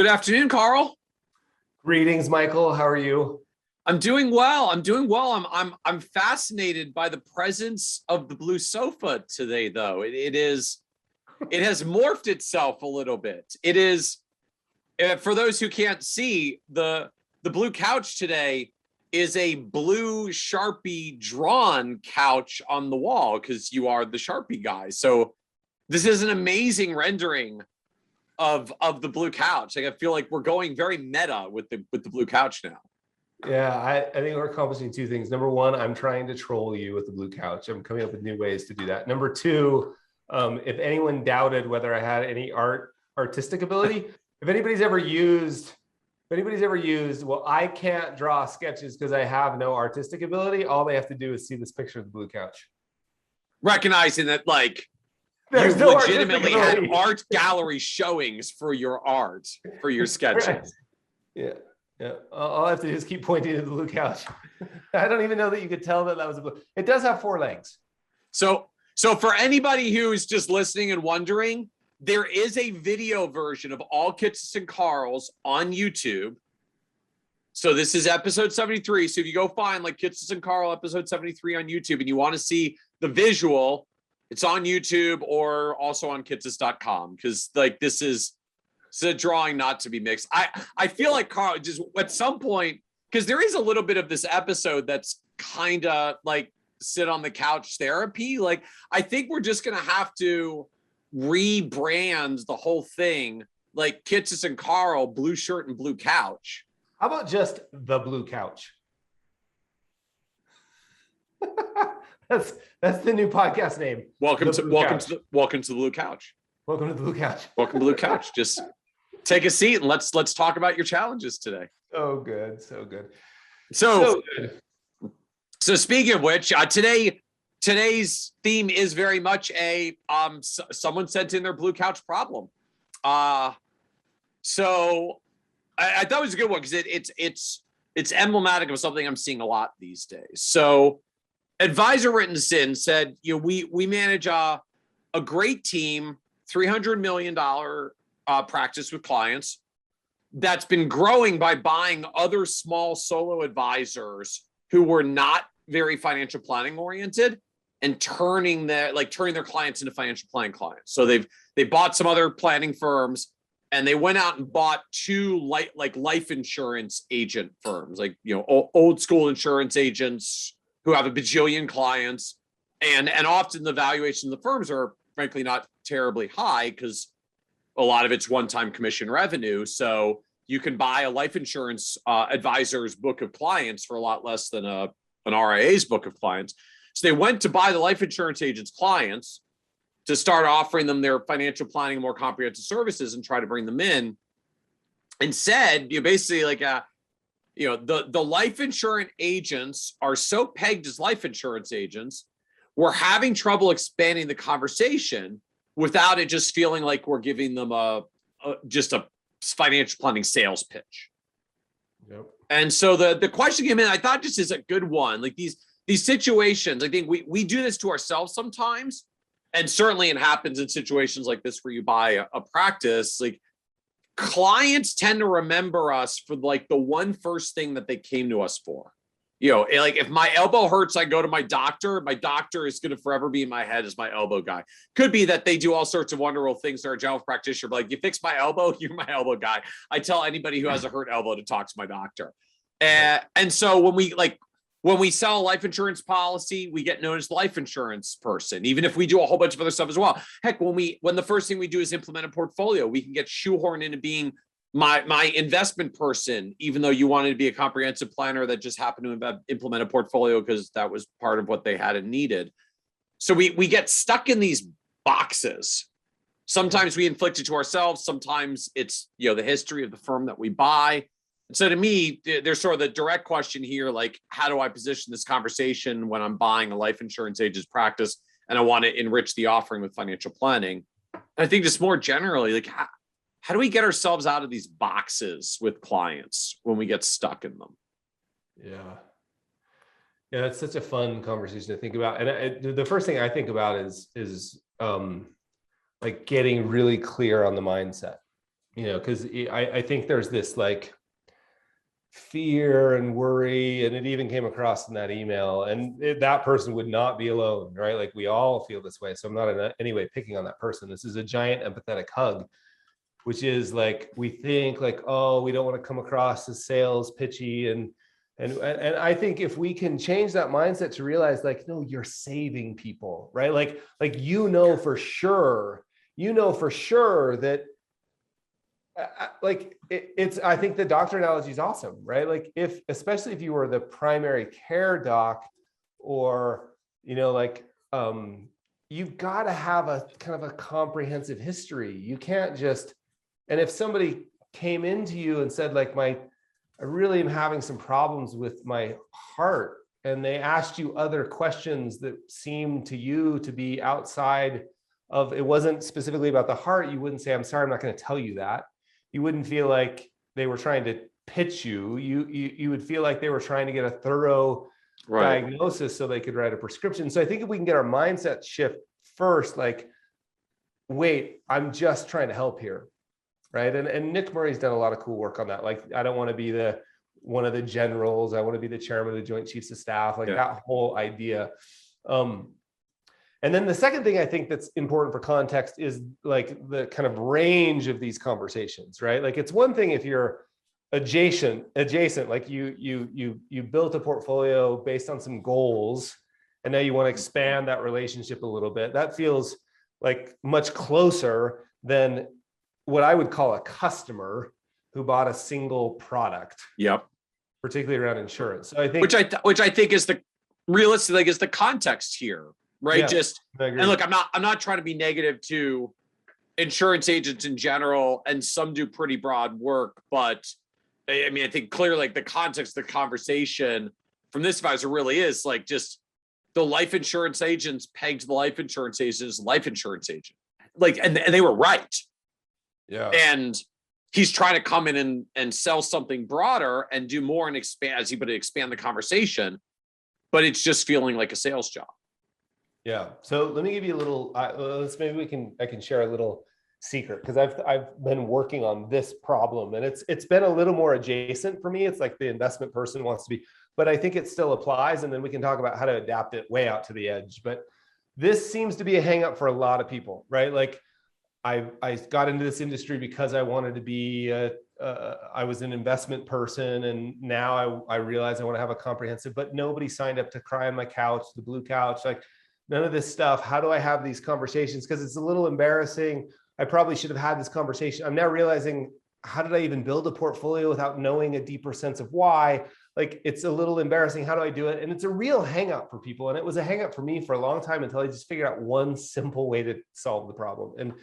Good afternoon, Carl. Greetings, Michael. How are you? I'm doing well. I'm fascinated by the presence of the blue sofa today, though. It has morphed itself a little bit. It is for those who can't see, the blue couch today is a blue Sharpie drawn couch on the wall because you are the Sharpie guy. So this is an amazing rendering of the blue couch. Like, I feel like we're going very meta with the blue couch now. Yeah, I think we're accomplishing two things. Number one, I'm trying to troll you with the blue couch. I'm coming up with new ways to do that. Number two, if anyone doubted whether I had any artistic ability, if anybody's ever used, well, I can't draw sketches because I have no artistic ability. All they have to do is see this picture of the blue couch. Recognizing that, like, there's you no legitimately had art gallery showings for your art, for your sketches. Right. Yeah. Yeah, all I have to do is keep pointing to the blue couch. I don't even know that you could tell that was a blue. It does have four legs. So for anybody who's just listening and wondering, there is a video version of all Kitces and Carls on YouTube. So this is episode 73. So if you go find like Kitces and Carl episode 73 on YouTube and you want to see the visual, it's on YouTube or also on kitces.com, because like this is a drawing not to be mixed. I feel like Carl just at some point, because there is a little bit of this episode that's kind of like sit on the couch therapy. Like, I think we're just going to have to rebrand the whole thing, like Kitces and Carl, blue shirt and blue couch. How about just the blue couch? That's the new podcast name. Welcome to the blue couch. Welcome to the blue couch. Welcome to the blue couch. Just take a seat and let's talk about your challenges today. So good. So speaking of which, today's theme is very much a someone sent in their blue couch problem. So I thought it was a good one because it's emblematic of something I'm seeing a lot these days. So Advisor Written Sin said, we manage a great team, $300 million practice with clients that's been growing by buying other small solo advisors who were not very financial planning oriented and turning their clients into financial planning clients. So they bought some other planning firms and they went out and bought two life insurance agent firms, old school insurance agents who have a bajillion clients. And often the valuation of the firms are frankly not terribly high because a lot of it's one-time commission revenue. So you can buy a life insurance advisor's book of clients for a lot less than an RIA's book of clients. So they went to buy the life insurance agent's clients to start offering them their financial planning and more comprehensive services and try to bring them in, and said, basically like, the life insurance agents are so pegged as life insurance agents, we're having trouble expanding the conversation without it just feeling like we're giving them just a financial planning sales pitch. Yep. And so the question came in, I thought this is a good one. Like these situations, I think we do this to ourselves sometimes. And certainly it happens in situations like this where you buy a practice. Like, clients tend to remember us for like the one first thing that they came to us for. Like if my elbow hurts, I go to my doctor. My doctor is going to forever be in my head as my elbow guy. Could be that they do all sorts of wonderful things. They're a general practitioner, but like, you fix my elbow, you're my elbow guy. I tell anybody who has a hurt elbow to talk to my doctor. And so when we sell a life insurance policy, we get known as the life insurance person, even if we do a whole bunch of other stuff as well. Heck, when the first thing we do is implement a portfolio, we can get shoehorned into being my investment person, even though you wanted to be a comprehensive planner that just happened to implement a portfolio because that was part of what they had and needed. So we get stuck in these boxes. Sometimes we inflict it to ourselves. Sometimes it's, the history of the firm that we buy. So to me, there's sort of the direct question here, like, how do I position this conversation when I'm buying a life insurance agent's practice and I want to enrich the offering with financial planning? And I think just more generally, like, how do we get ourselves out of these boxes with clients when we get stuck in them? Yeah, it's such a fun conversation to think about. And the first thing I think about is like getting really clear on the mindset. because I think there's this like fear and worry, and it even came across in that email, and that person would not be alone, right? Like we all feel this way. So I'm not in any way picking on that person. This is a giant empathetic hug, which is like, we think like, oh, we don't want to come across as sales pitchy. And I think if we can change that mindset to realize like, no, you're saving people, right? Like for sure, that I think the doctor analogy is awesome, right? Like especially if you were the primary care doc, or, you've got to have a kind of a comprehensive history. You can't just, and if somebody came into you and said like, I really am having some problems with my heart, and they asked you other questions that seemed to you to be outside of, it wasn't specifically about the heart, you wouldn't say, I'm sorry, I'm not going to tell you that. You wouldn't feel like they were trying to pitch you. You would feel like they were trying to get a thorough diagnosis so they could write a prescription. So I think if we can get our mindset shift first, like, wait, I'm just trying to help here. Right. And Nick Murray's done a lot of cool work on that. Like, I don't want to be one of the generals. I want to be the chairman of the Joint Chiefs of Staff, like that whole idea. And then the second thing I think that's important for context is like the kind of range of these conversations, right? Like it's one thing if you're adjacent, like you built a portfolio based on some goals, and now you want to expand that relationship a little bit. That feels like much closer than what I would call a customer who bought a single product. Yep. Particularly around insurance. So I think which I think is the realistic, like, is the context here, right? Yeah, and look, I'm not trying to be negative to insurance agents in general, and some do pretty broad work, but I mean, I think clearly like the context of the conversation from this advisor really is like just the life insurance agents pegged the life insurance agents life insurance agent, like, and they were right. Yeah. And he's trying to come in and sell something broader and do more and expand, as he put it, expand the conversation, but it's just feeling like a sales job. Yeah. So let me give you a little, I can share a little secret, because I've been working on this problem, and it's been a little more adjacent for me. It's like the investment person wants to be, but I think it still applies. And then we can talk about how to adapt it way out to the edge. But this seems to be a hang up for a lot of people, right? Like I got into this industry because I wanted to be I was an investment person, and now I realize I want to have a comprehensive, but nobody signed up to cry on my couch, the blue couch, like none of this stuff. How do I have these conversations? Because it's a little embarrassing. I probably should have had this conversation. I'm now realizing, how did I even build a portfolio without knowing a deeper sense of why? Like, it's a little embarrassing. How do I do it? And it's a real hang up for people. And it was a hang up for me for a long time, until I just figured out one simple way to solve the problem. And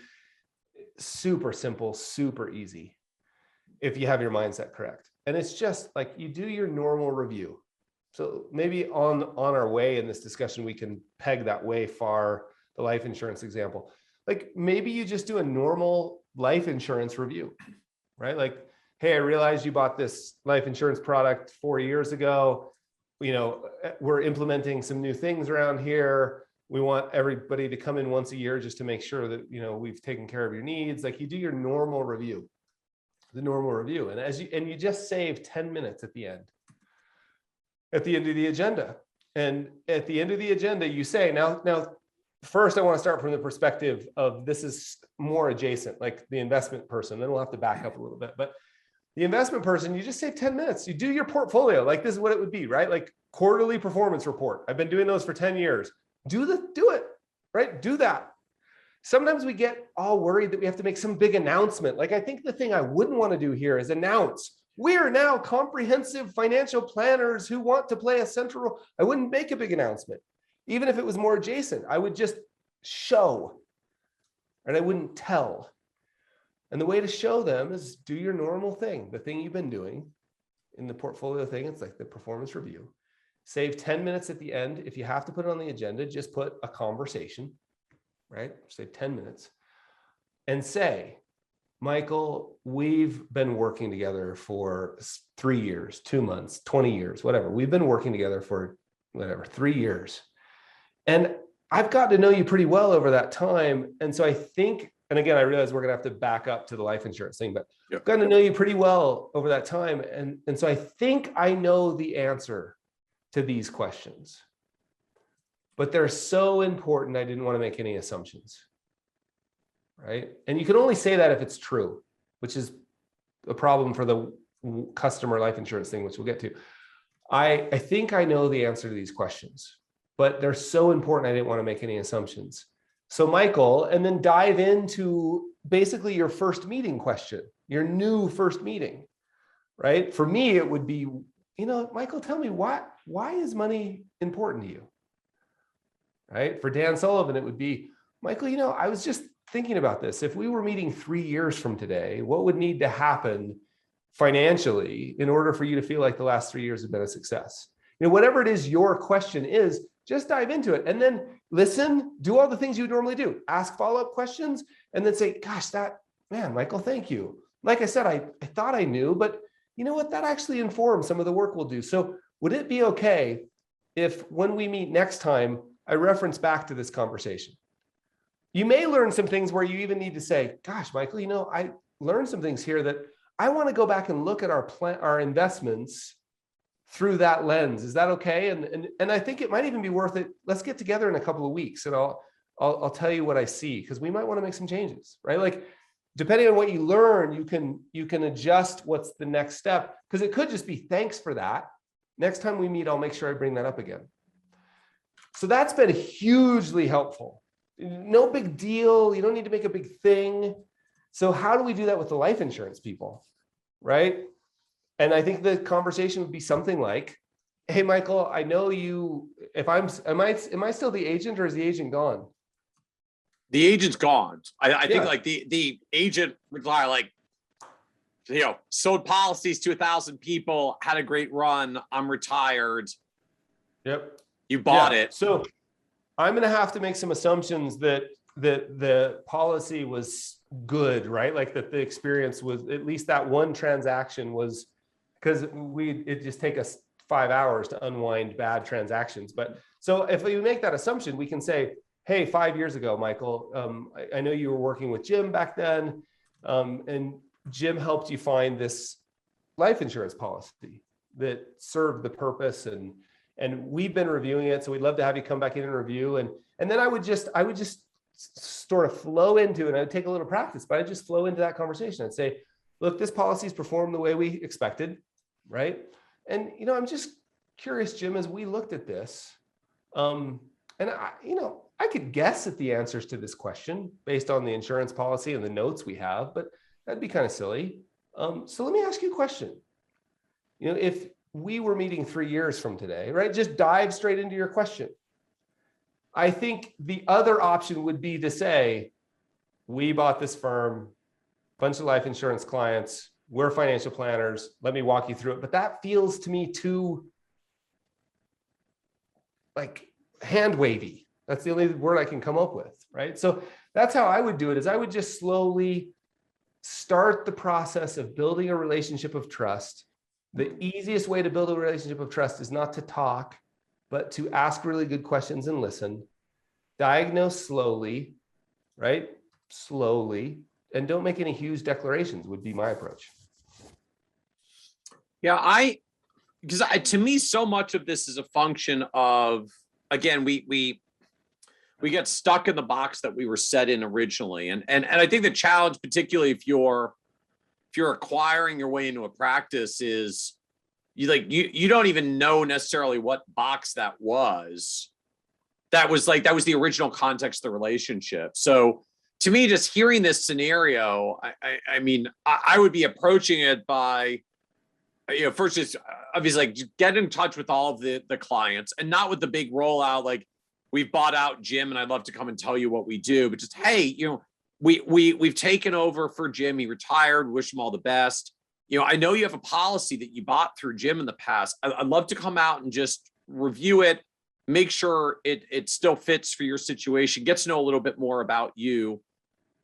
super simple, super easy if you have your mindset correct. And it's just like, you do your normal review. So maybe on our way in this discussion, we can peg that way far, the life insurance example. Like maybe you just do a normal life insurance review, right? Like, hey, I realized you bought this life insurance product 4 years ago. We're implementing some new things around here. We want everybody to come in once a year just to make sure that, we've taken care of your needs. Like, you do your normal review, And you just save 10 minutes at the end of the agenda. And at the end of the agenda, you say, now, first, I want to start from the perspective of, this is more adjacent, like the investment person. Then we'll have to back up a little bit. But the investment person, you just save 10 minutes. You do your portfolio. Like, this is what it would be, right? Like quarterly performance report. I've been doing those for 10 years. Do it, right? Do that. Sometimes we get all worried that we have to make some big announcement. Like, I think the thing I wouldn't want to do here is announce, we are now comprehensive financial planners who want to play a central role. I wouldn't make a big announcement. Even if it was more adjacent, I would just show, and I wouldn't tell. And the way to show them is do your normal thing, the thing you've been doing in the portfolio thing. It's like the performance review. Save 10 minutes at the end. If you have to put it on the agenda, just put a conversation, right? Save 10 minutes and say, Michael, we've been working together for 3 years, 2 months, 20 years, whatever. We've been working together for 3 years. And I've got to know you pretty well over that time. And so I think and again, I realize we're going to have to back up to the life insurance thing, but Yep. I've gotten to know you pretty well over that time. And so I think I know the answer to these questions, but they're so important. I didn't want to make any assumptions. Right. And you can only say that if it's true, which is a problem for the customer life insurance thing, which we'll get to. I think I know the answer to these questions, but they're so important. I didn't want to make any assumptions. So Michael, and then dive into basically your first meeting question, your new first meeting, right? For me, it would be, Michael, tell me why is money important to you? Right? For Dan Sullivan, it would be, Michael, I was just thinking about this. If we were meeting 3 years from today, what would need to happen financially in order for you to feel like the last 3 years have been a success? Whatever it is your question is, just dive into it and then listen, do all the things you would normally do, ask follow-up questions, and then say, gosh, Michael, thank you. Like I said, I thought I knew, but you know what? That actually informs some of the work we'll do. So would it be okay if when we meet next time, I reference back to this conversation? You may learn some things where you even need to say, gosh, Michael, I learned some things here that I want to go back and look at our investments through that lens. Is that okay? And I think it might even be worth it. Let's get together in a couple of weeks and I'll tell you what I see, because we might want to make some changes, right? Like depending on what you learn, you can adjust what's the next step, because it could just be thanks for that. Next time we meet, I'll make sure I bring that up again. So that's been hugely helpful. No big deal. You don't need to make a big thing. So how do we do that with the life insurance people, right? And I think the conversation would be something like, hey, Michael, I know you, am I still the agent, or is the agent gone? The agent's gone. I think like the agent retired, sold policies to 1,000 people, had a great run. I'm retired. Yep. You bought it. So I'm going to have to make some assumptions that the policy was good, right? Like that the experience was, at least that one transaction was, because it just take us 5 hours to unwind bad transactions. But so if we make that assumption, we can say, hey, 5 years ago, Michael, I know you were working with Jim back then, and Jim helped you find this life insurance policy that served the purpose, and we've been reviewing it. So we'd love to have you come back in and review. And then I would just sort of flow into it. And I'd take a little practice, but I'd just flow into that conversation and say, look, this policy's performed the way we expected, right? And, I'm just curious, Jim, as we looked at this, and I could guess at the answers to this question based on the insurance policy and the notes we have, but that'd be kind of silly. So let me ask you a question. If we were meeting 3 years from today, right? Just dive straight into your question. I think the other option would be to say, we bought this firm, bunch of life insurance clients, we're financial planners, let me walk you through it. But that feels to me too like hand wavy. That's the only word I can come up with, right? So that's how I would do it, is I would just slowly start the process of building a relationship of trust. The easiest way to build a relationship of trust is not to talk, but to ask really good questions and listen. Diagnose slowly, right? Slowly. And don't make any huge declarations would be my approach. Yeah, because to me, so much of this is a function of, again, we get stuck in the box that we were set in originally. And I think the challenge, particularly if you're acquiring your way into a practice, is you don't even know necessarily what box that was. That was the original context of the relationship. So to me, just hearing this scenario, I would be approaching it by, first just obviously get in touch with all of the clients, and not with the big rollout, like we've bought out Jim and I'd love to come and tell you what we do, but just, hey, we've taken over for Jim. He retired. Wish him all the best. I know you have a policy that you bought through Jim in the past. I'd love to come out and just review it, make sure it still fits for your situation, get to know a little bit more about you.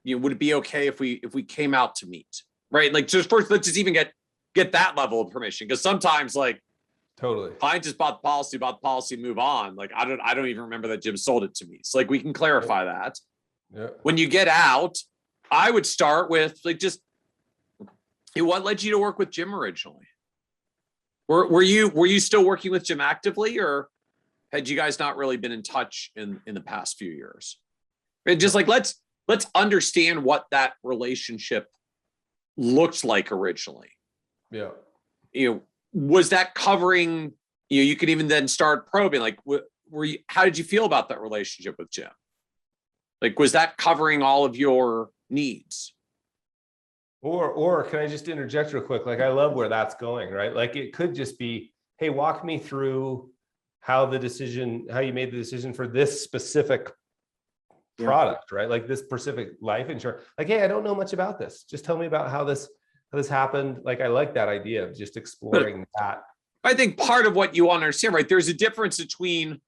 Would it be okay if we came out to meet? Right? Like, just first, let's just even get that level of permission. Because sometimes, like, totally, clients just bought the policy, move on. Like, I don't even remember that Jim sold it to me. So like, we can clarify that. Yeah. When you get out, I would start with like just what led you to work with Jim originally? Were you still working with Jim actively, or had you guys not really been in touch in the past few years? And just like let's understand what that relationship looked like originally. Yeah. Was that covering, you could even then start probing, like, how did you feel about that relationship with Jim? Like, was that covering all of your needs? Or can I just interject real quick? Like, I love where that's going, right? Like, it could just be, hey, walk me through how you made the decision for this specific product, right? Like this specific life insurance. Like, hey, I don't know much about this. Just tell me about how this happened. Like, I like that idea of just exploring that. I think part of what you want to understand, right? There's a difference between,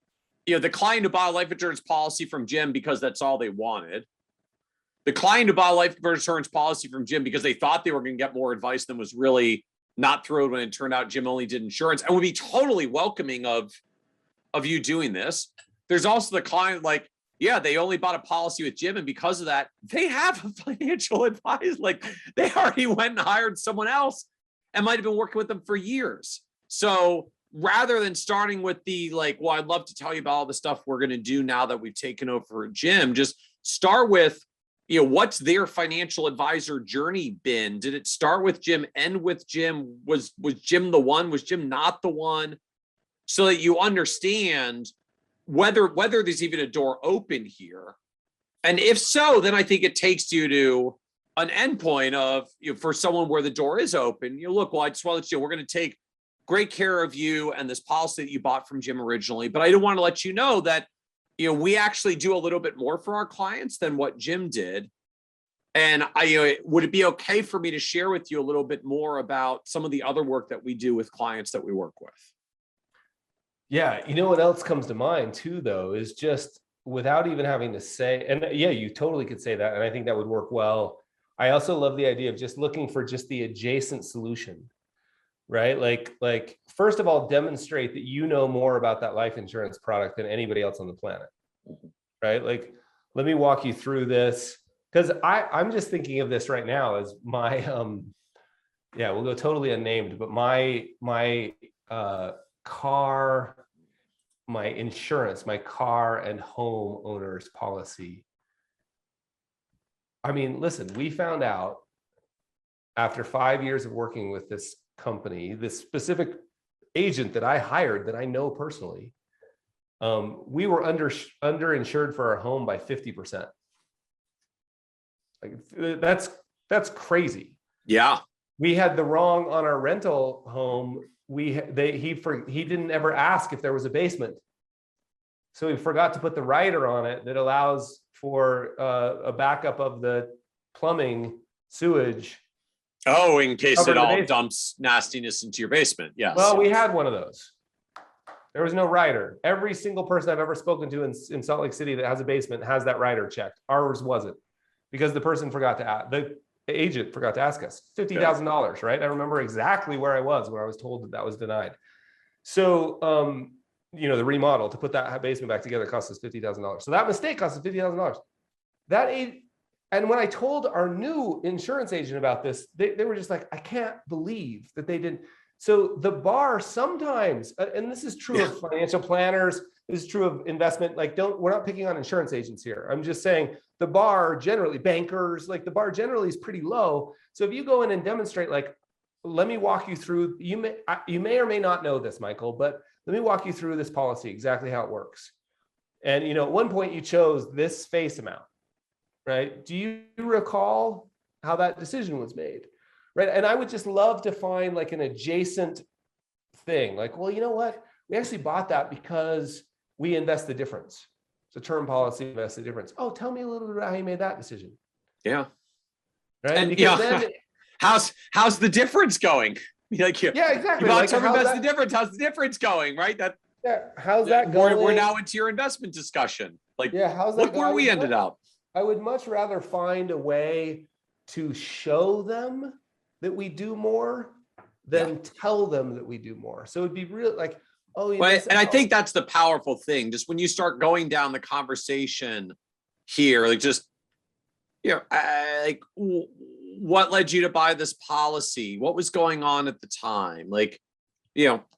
the client who bought a life insurance policy from Jim because that's all they wanted. The client who bought a life insurance policy from Jim because they thought they were going to get more advice than was really not thrilled when it turned out Jim only did insurance and would be totally welcoming of you doing this. There's also the client like, yeah, they only bought a policy with Jim, and because of that, they have a financial advisor. Like, they already went and hired someone else and might have been working with them for years. So rather than starting with the like, well, I'd love to tell you about all the stuff we're going to do now that we've taken over Jim, just start with, what's their financial advisor journey been? Did it start with Jim, end with Jim? Was Jim the one? Was Jim not the one? So that you understand whether there's even a door open here. And if so, then I think it takes you to an endpoint of, for someone where the door is open, look, well, I just want to let you know, we're going to take great care of you and this policy that you bought from Jim originally. But I do want to let you know that, we actually do a little bit more for our clients than what Jim did. And would it be okay for me to share with you a little bit more about some of the other work that we do with clients that we work with? Yeah. You know what else comes to mind too, though, is just without even having to say, and yeah, you totally could say that. And I think that would work well. I also love the idea of just looking for just the adjacent solution, right? Like first of all, demonstrate that you know more about that life insurance product than anybody else on the planet, right? Like, let me walk you through this. Because I'm just thinking of this right now as my, we'll go totally unnamed, but my car, my insurance, my car and home owners policy. I mean, listen, we found out after 5 years of working with this company, this specific agent that I hired that I know personally, we were underinsured for our home by 50%. Like, that's crazy. Yeah. We had the wrong on our rental home. He didn't ever ask if there was a basement. So we forgot to put the rider on it that allows for a backup of the plumbing, sewage. Oh, in case it all dumps nastiness into your basement. Yes. Well, we had one of those. There was no rider. Every single person I've ever spoken to in Salt Lake City that has a basement has that rider checked. Ours wasn't, because the person forgot to ask. The agent forgot to ask us. $50,000, right? I remember exactly where I was when I was told that was denied. So, the remodel to put that basement back together cost us $50,000. So that mistake cost us $50,000. And when I told our new insurance agent about this, they were just like, I can't believe that they didn't. So the bar sometimes, and this is true of financial planners, this is true of investment. Like, we're not picking on insurance agents here. I'm just saying the bar generally, bankers, like the bar generally is pretty low. So if you go in and demonstrate, like, let me walk you through, you may or may not know this, Michael, but let me walk you through this policy, exactly how it works. And, at one point you chose this face amount, right? Do you recall how that decision was made? Right. And I would just love to find like an adjacent thing, like, well, you know what? We actually bought that because we invest the difference. It's a term policy, invest the difference. Oh, tell me a little bit about how you made that decision. Yeah. Right. And then how's the difference going? Like, yeah, exactly. You bought like, some invest the difference. How's the difference going? Right. How's that going? We're now into your investment discussion. Like, how's that look where we ended up. I would much rather find a way to show them that we do more than tell them that we do more. So it'd be real like, I think that's the powerful thing. Just when you start going down the conversation here, like just, like what led you to buy this policy? What was going on at the time? Like,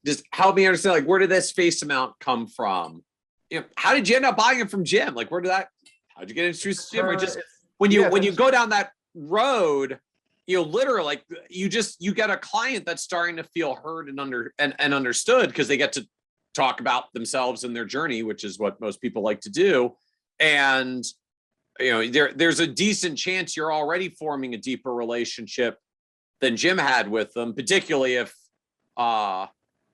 just help me understand, like, where did this face amount come from? How did you end up buying it from Jim? Like, how'd you get introduced to Jim? Or just when you go down that road, literally, like, you get a client that's starting to feel heard and understood, because they get to talk about themselves and their journey, which is what most people like to do. And there's a decent chance you're already forming a deeper relationship than Jim had with them, particularly if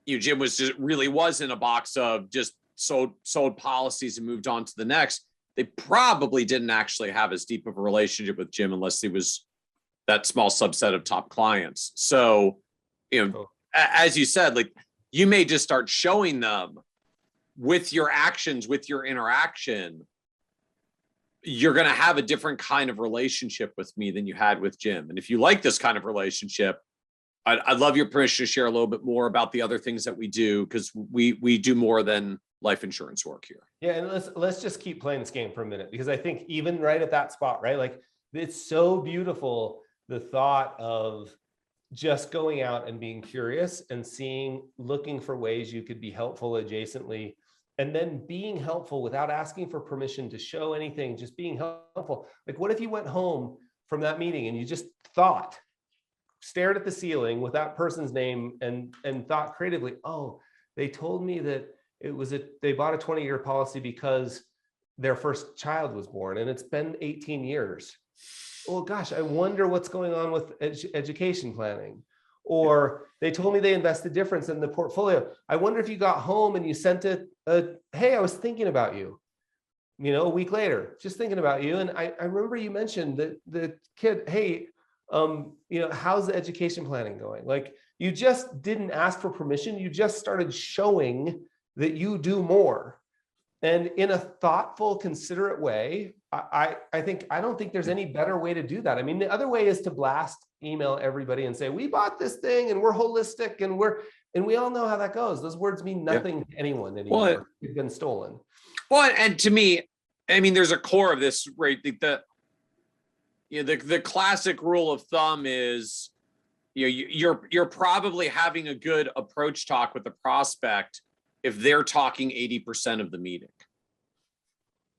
Jim really was in a box of just sold policies and moved on to the next. They probably didn't actually have as deep of a relationship with Jim unless he was that small subset of top clients. So, as you said, like, you may just start showing them with your actions, with your interaction, you're going to have a different kind of relationship with me than you had with Jim. And if you like this kind of relationship, I'd love your permission to share a little bit more about the other things that we do, because we do more than life insurance work here. Yeah, and let's just keep playing this game for a minute, because I think even right at that spot, right, like, it's so beautiful, the thought of just going out and being curious and looking for ways you could be helpful adjacently, and then being helpful without asking for permission to show anything, just being helpful. Like, what if you went home from that meeting and you just stared at the ceiling with that person's name and thought creatively, oh, they told me that they bought a 20-year policy because their first child was born, and it's been 18 years. Well, gosh, I wonder what's going on with education planning. Or they told me they invest the difference in the portfolio. I wonder if you got home and you sent hey, I was thinking about you, a week later, just thinking about you. And I remember you mentioned that the kid, hey, how's the education planning going? Like, you just didn't ask for permission. You just started showing that you do more. And in a thoughtful, considerate way, I don't think there's any better way to do that. I mean, the other way is to blast email everybody and say, we bought this thing and we're holistic, and we all know how that goes. Those words mean nothing to anyone anymore. They've been stolen. Well, and to me, I mean, there's a core of this, right? The classic rule of thumb is, you're probably having a good approach talk with the prospect if they're talking 80% of the meeting.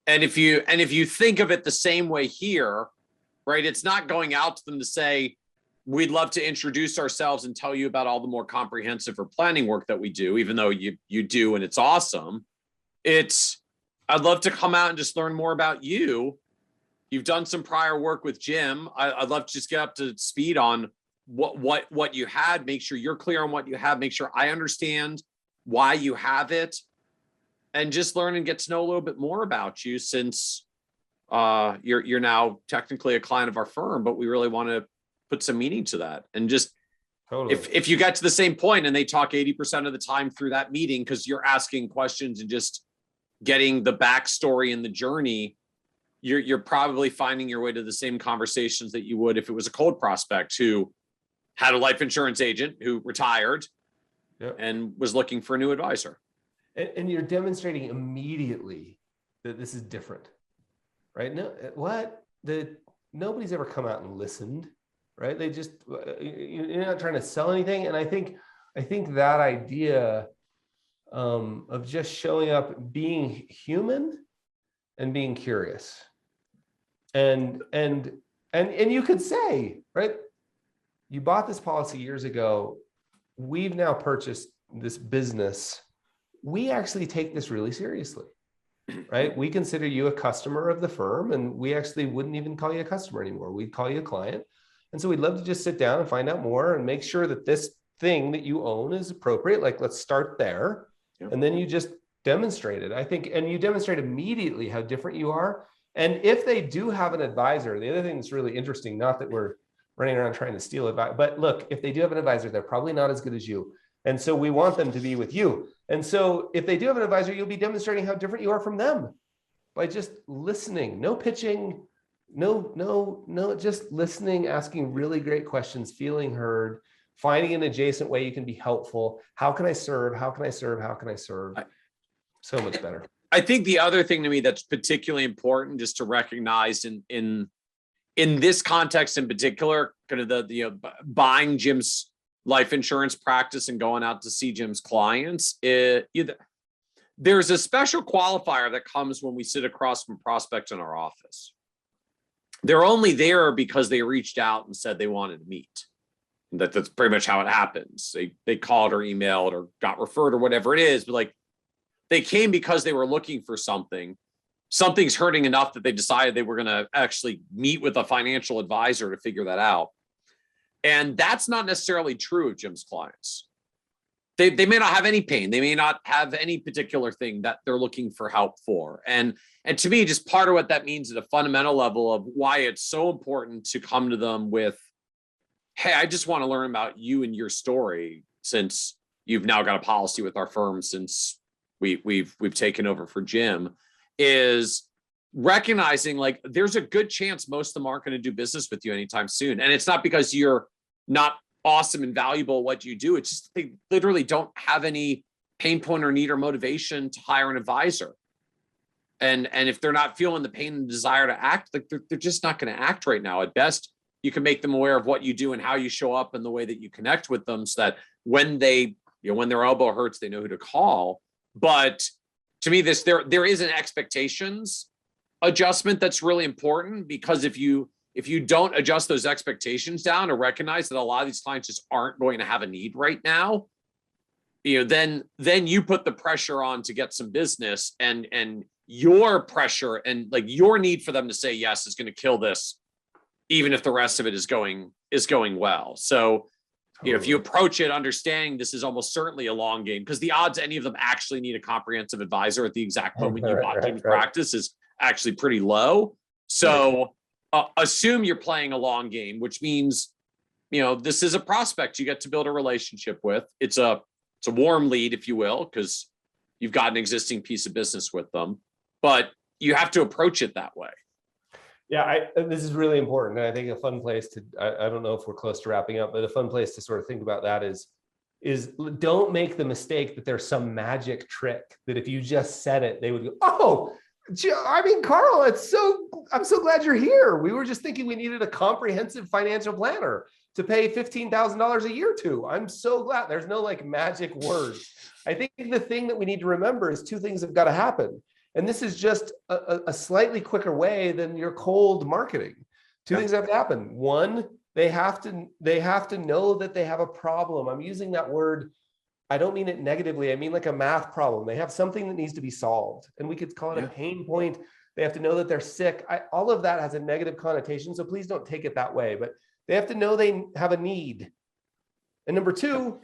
And if you think of it the same way here, right, it's not going out to them to say, we'd love to introduce ourselves and tell you about all the more comprehensive or planning work that we do, even though you do, and it's awesome. I'd love to come out and just learn more about you. You've done some prior work with Jim. I'd love to just get up to speed on what you had, make sure you're clear on what you have, make sure I understand why you have it, and just learn and get to know a little bit more about you, since you're now technically a client of our firm, but we really want to put some meaning to that. And just totally. If you get to the same point and they talk 80% of the time through that meeting because you're asking questions and just getting the backstory and the journey, you're probably finding your way to the same conversations that you would if it was a cold prospect who had a life insurance agent who retired and was looking for a new advisor. And you're demonstrating immediately that this is different, right? Nobody's ever come out and listened, right? You're not trying to sell anything. And I think that idea of just showing up, being human and being curious. And you could say, right, you bought this policy years ago. We've now purchased this business. We actually take this really seriously, right? We consider you a customer of the firm, and we actually wouldn't even call you a customer anymore. We'd call you a client. And so we'd love to just sit down and find out more and make sure that this thing that you own is appropriate. Like, let's start there. Yep. And then you just demonstrate it, I think. And you demonstrate immediately how different you are. And if they do have an advisor, the other thing that's really interesting, not that we're running around trying to steal advice, but look, if they do have an advisor, they're probably not as good as you. And so we want them to be with you. And so if they do have an advisor, you'll be demonstrating how different you are from them by just listening, no pitching, no, just listening, asking really great questions, feeling heard, finding an adjacent way you can be helpful. How can I serve? How can I serve? How can I serve? So much better. I think the other thing to me that's particularly important just to recognize in in this context in particular, kind of buying Jim's life insurance practice and going out to see Jim's clients, there's a special qualifier that comes when we sit across from prospects in our office. They're only there because they reached out and said they wanted to meet. That's pretty much how it happens. They called or emailed or got referred or whatever it is, but like they came because they were looking for something. Something's hurting enough that they decided they were going to actually meet with a financial advisor to figure that out. And that's not necessarily true of Jim's clients. They may not have any pain. They may not have any particular thing that they're looking for help for. And to me, just part of what that means at a fundamental level of why it's so important to come to them with, hey, I just want to learn about you and your story, since you've now got a policy with our firm since we've taken over for Jim, is recognizing like there's a good chance most of them aren't going to do business with you anytime soon. And it's not because you're not awesome and valuable at what you do. It's just they literally don't have any pain point or need or motivation to hire an advisor. And if they're not feeling the pain and desire to act, like they're just not going to act right now. At best, you can make them aware of what you do and how you show up and the way that you connect with them, so that when they, when their elbow hurts, they know who to call. But to me, there is an expectations adjustment that's really important, because if you don't adjust those expectations down or recognize that a lot of these clients just aren't going to have a need right now, then you put the pressure on to get some business, and your pressure and like your need for them to say yes is going to kill this, even if the rest of it is going well. So, if you approach it understanding this is almost certainly a long game, because the odds any of them actually need a comprehensive advisor at the exact moment you bought Jim's practice is actually pretty low. So assume you're playing a long game, which means, this is a prospect you get to build a relationship with. It's a warm lead, if you will, because you've got an existing piece of business with them, but you have to approach it that way. Yeah, this is really important. And I think a fun place to, I don't know if we're close to wrapping up, but a fun place to sort of think about that is don't make the mistake that there's some magic trick that if you just said it, they would go, oh, Carl, I'm so glad you're here. We were just thinking we needed a comprehensive financial planner to pay $15,000 a year to. I'm so glad. There's no like magic words. I think the thing that we need to remember is two things have got to happen. And this is just a slightly quicker way than your cold marketing. Two things have to happen. One, they have to know that they have a problem. I'm using that word, I don't mean it negatively. I mean like a math problem. They have something that needs to be solved, and we could call it a pain point. They have to know that they're sick. All of that has a negative connotation, so please don't take it that way. But they have to know they have a need. And number two,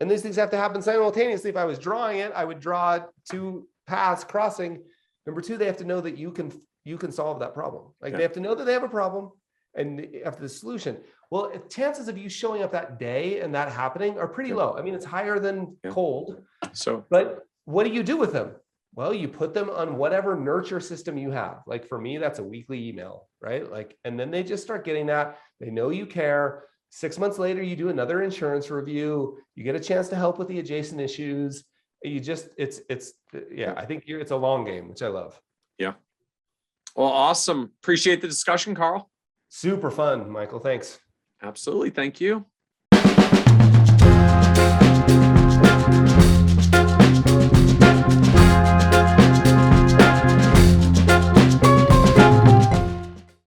and these things have to happen simultaneously. If I was drawing it, I would draw two paths crossing. Number two, they have to know that you can solve that problem. Like they have to know that they have a problem and after the solution. Well, chances of you showing up that day and that happening are pretty low. I mean, it's higher than cold. So, but what do you do with them? Well, you put them on whatever nurture system you have. Like for me, that's a weekly email, right? Like, and then they just start getting that. They know you care. 6 months later, you do another insurance review. You get a chance to help with the adjacent issues. I think it's a long game, which I love. Yeah. Well, awesome. Appreciate the discussion, Carl. Super fun, Michael. Thanks. Absolutely. Thank you.